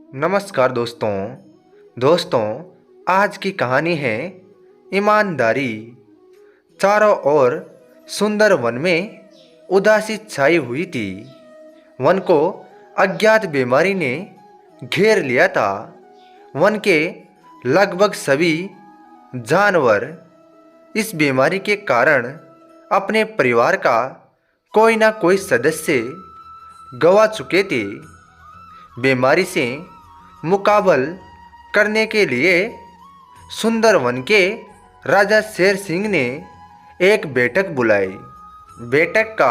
नमस्कार दोस्तों आज की कहानी है ईमानदारी। चारों ओर सुंदर वन में उदासी छाई हुई थी। वन को अज्ञात बीमारी ने घेर लिया था। वन के लगभग सभी जानवर इस बीमारी के कारण अपने परिवार का कोई ना कोई सदस्य गंवा चुके थे। बीमारी से मुकाबल करने के लिए सुंदरवन के राजा शेर सिंह ने एक बैठक बुलाई। बैठक का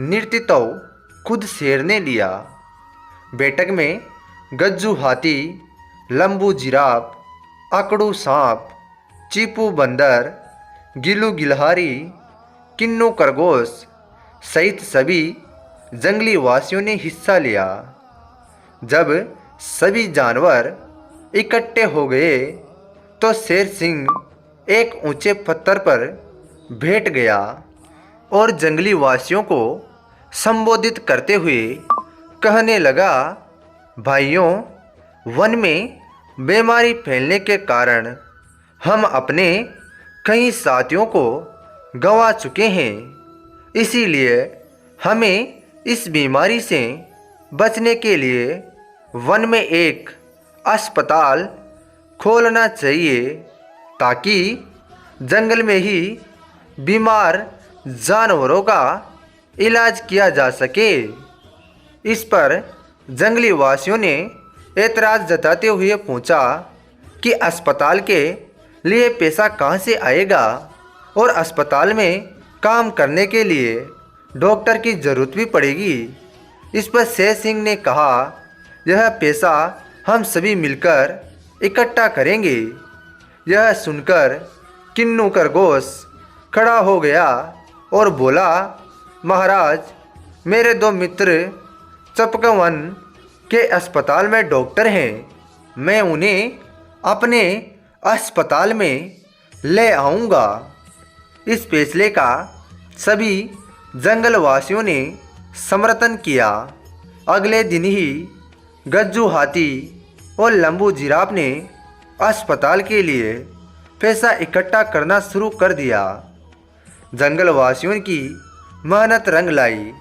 नेतृत्व खुद शेर ने लिया। बैठक में गज्जू हाथी, लंबू जिराफ, अकड़ू सांप, चीपू बंदर, गिल्लू गिलहारी, किन्नू खरगोश सहित सभी जंगली वासियों ने हिस्सा लिया। जब सभी जानवर इकट्ठे हो गए तो शेर सिंह एक ऊंचे पत्थर पर बैठ गया और जंगली वासियों को संबोधित करते हुए कहने लगा, भाइयों, वन में बीमारी फैलने के कारण हम अपने कई साथियों को गंवा चुके हैं। इसीलिए हमें इस बीमारी से बचने के लिए वन में एक अस्पताल खोलना चाहिए ताकि जंगल में ही बीमार जानवरों का इलाज किया जा सके। इस पर जंगली वासियों ने एतराज़ जताते हुए पूछा कि अस्पताल के लिए पैसा कहाँ से आएगा और अस्पताल में काम करने के लिए डॉक्टर की ज़रूरत भी पड़ेगी। इस पर शेर सिंह ने कहा, यह पैसा हम सभी मिलकर इकट्ठा करेंगे। यह सुनकर किन्नू खरगोश खड़ा हो गया और बोला, महाराज, मेरे दो मित्र चपकवन के अस्पताल में डॉक्टर हैं। मैं उन्हें अपने अस्पताल में ले आऊँगा। इस फैसले का सभी जंगलवासियों ने समर्थन किया। अगले दिन ही गज्जू हाथी और लंबू जिराफ ने अस्पताल के लिए पैसा इकट्ठा करना शुरू कर दिया। जंगलवासियों की मेहनत रंग लाई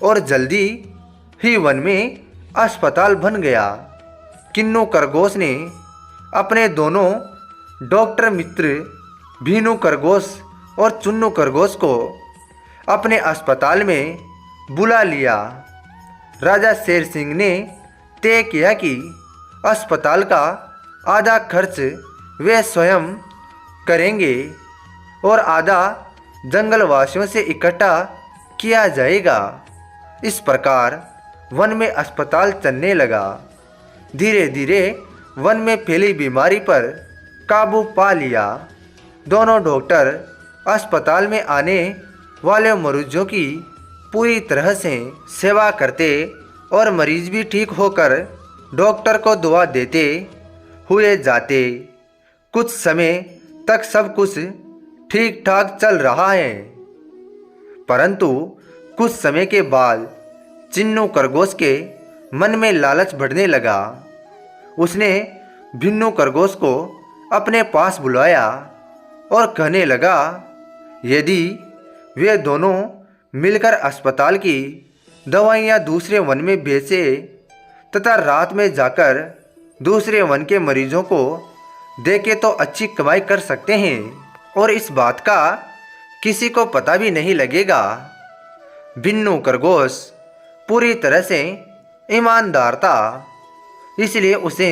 और जल्दी ही वन में अस्पताल बन गया। किन्नू खरगोश ने अपने दोनों डॉक्टर मित्र भीनू खरगोश और चुन्नू खरगोश को अपने अस्पताल में बुला लिया। राजा शेर सिंह ने तय किया कि अस्पताल का आधा खर्च वे स्वयं करेंगे और आधा जंगलवासियों से इकट्ठा किया जाएगा। इस प्रकार वन में अस्पताल चलने लगा। धीरे धीरे वन में फैली बीमारी पर काबू पा लिया। दोनों डॉक्टर अस्पताल में आने वाले मरीजों की पूरी तरह से सेवा करते और मरीज भी ठीक होकर डॉक्टर को दुआ देते हुए जाते। कुछ समय तक सब कुछ ठीक ठाक चल रहा है, परंतु कुछ समय के बाद चिन्नू खरगोश के मन में लालच बढ़ने लगा। उसने भिन्नू खरगोश को अपने पास बुलाया और कहने लगा, यदि वे दोनों मिलकर अस्पताल की दवाइयाँ दूसरे वन में बेचे तथा रात में जाकर दूसरे वन के मरीजों को देके तो अच्छी कमाई कर सकते हैं और इस बात का किसी को पता भी नहीं लगेगा। भिन्नू खरगोश पूरी तरह से ईमानदार था, इसलिए उसे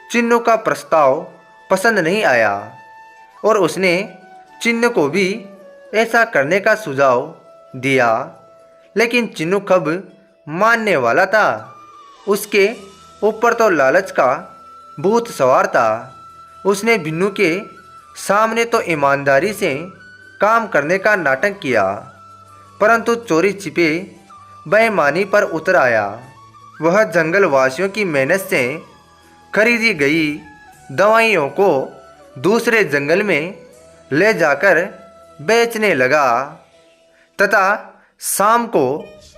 चिन्नू का प्रस्ताव पसंद नहीं आया और उसने चिन्नू को भी ऐसा करने का सुझाव दिया। लेकिन चिन्नू कब मानने वाला था। उसके ऊपर तो लालच का भूत सवार था। उसने भिन्नू के सामने तो ईमानदारी से काम करने का नाटक किया, परंतु चोरी छिपे बेईमानी पर उतर आया। वह जंगलवासियों की मेहनत से खरीदी गई दवाइयों को दूसरे जंगल में ले जाकर बेचने लगा तथा शाम को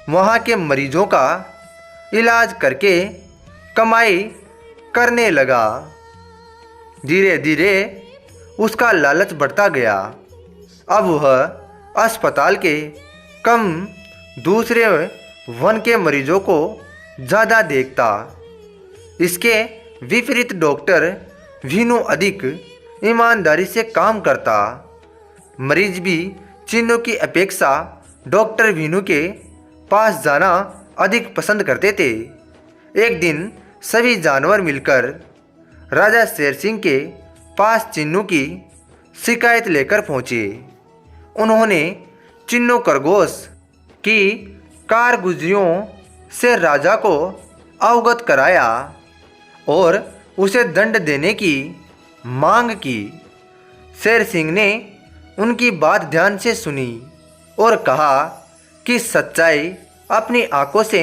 वहाँ के मरीजों का इलाज करके कमाई करने लगा। धीरे धीरे उसका लालच बढ़ता गया। अब वह अस्पताल के कम दूसरे वन के मरीजों को ज़्यादा देखता। इसके विपरीत डॉक्टर वीनू अधिक ईमानदारी से काम करता। मरीज भी चिन्नू की अपेक्षा डॉक्टर वीनू के पास जाना अधिक पसंद करते थे। एक दिन सभी जानवर मिलकर राजा शेर सिंह के पास चिन्नू की शिकायत लेकर पहुँचे। उन्होंने चिन्नू खरगोश की कारगुजारियों से राजा को अवगत कराया और उसे दंड देने की मांग की। शेर सिंह ने उनकी बात ध्यान से सुनी और कहा कि सच्चाई अपनी आंखों से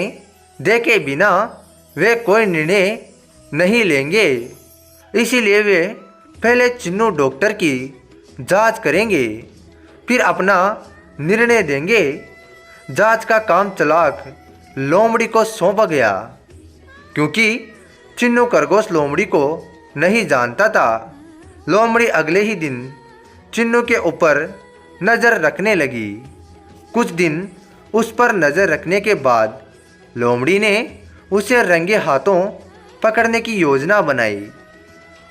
देखे बिना वे कोई निर्णय नहीं लेंगे, इसीलिए वे पहले चिन्नू डॉक्टर की जांच करेंगे, फिर अपना निर्णय देंगे। जांच का काम चालाक लोमड़ी को सौंपा गया, क्योंकि चिन्नू खरगोश लोमड़ी को नहीं जानता था। लोमड़ी अगले ही दिन चिन्नू के ऊपर नज़र रखने लगी। कुछ दिन उस पर नज़र रखने के बाद लोमड़ी ने उसे रंगे हाथों पकड़ने की योजना बनाई।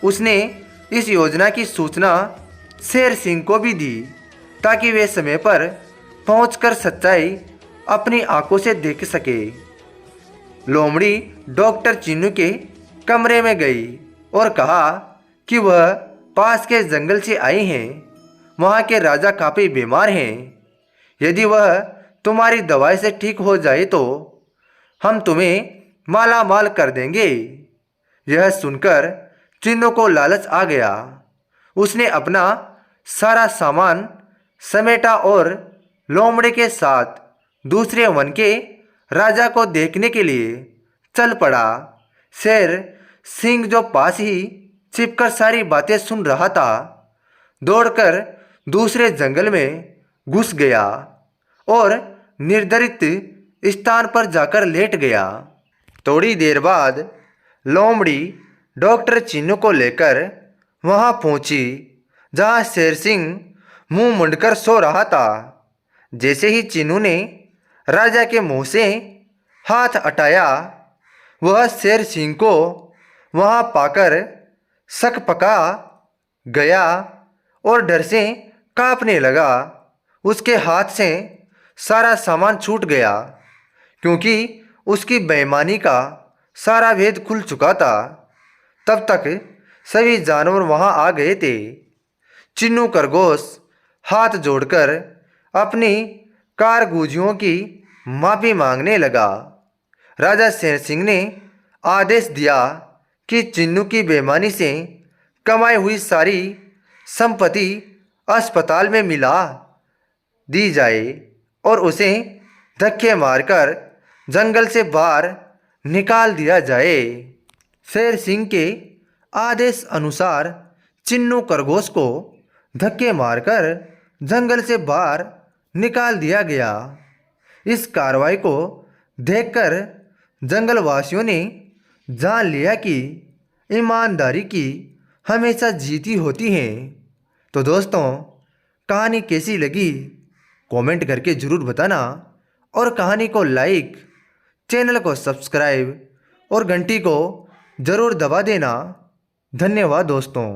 उसने इस योजना की सूचना शेर सिंह को भी दी, ताकि वे समय पर पहुंचकर सच्चाई अपनी आंखों से देख सके। लोमड़ी डॉक्टर चिन्नू के कमरे में गई और कहा कि वह पास के जंगल से आई हैं। वहाँ के राजा काफ़ी बीमार हैं। यदि वह तुम्हारी दवाई से ठीक हो जाए तो हम तुम्हें माला माल कर देंगे। यह सुनकर चिन्नू को लालच आ गया। उसने अपना सारा सामान समेटा और लोमड़ी के साथ दूसरे वन के राजा को देखने के लिए चल पड़ा। शेर सिंह, जो पास ही छिपकर सारी बातें सुन रहा था, दौड़कर दूसरे जंगल में घुस गया और निर्धारित स्थान पर जाकर लेट गया। थोड़ी देर बाद लोमड़ी डॉक्टर चिन्नू को लेकर वहां पहुंची, जहां शेर सिंह मुंह मुंडकर सो रहा था। जैसे ही चिन्नू ने राजा के मुंह से हाथ हटाया, वह शेर सिंह को वहां पाकर सकपका गया और डर से कांपने लगा। उसके हाथ से सारा सामान छूट गया, क्योंकि उसकी बेईमानी का सारा भेद खुल चुका था। तब तक सभी जानवर वहां आ गए थे। चिन्नू खरगोश हाथ जोड़कर अपनी कारगुजारियों की माफ़ी मांगने लगा। राजा शेर सिंह ने आदेश दिया कि चिन्नू की बेईमानी से कमाई हुई सारी संपत्ति अस्पताल में मिला दी जाए और उसे धक्के मारकर जंगल से बाहर निकाल दिया जाए। शेर सिंह के आदेश अनुसार चिन्नू खरगोश को धक्के मारकर जंगल से बाहर निकाल दिया गया। इस कार्रवाई को देखकर जंगलवासियों ने जान लिया कि ईमानदारी की हमेशा जीती होती है। तो दोस्तों, कहानी कैसी लगी कमेंट करके ज़रूर बताना और कहानी को लाइक, चैनल को सब्सक्राइब और घंटी को ज़रूर दबा देना। धन्यवाद दोस्तों।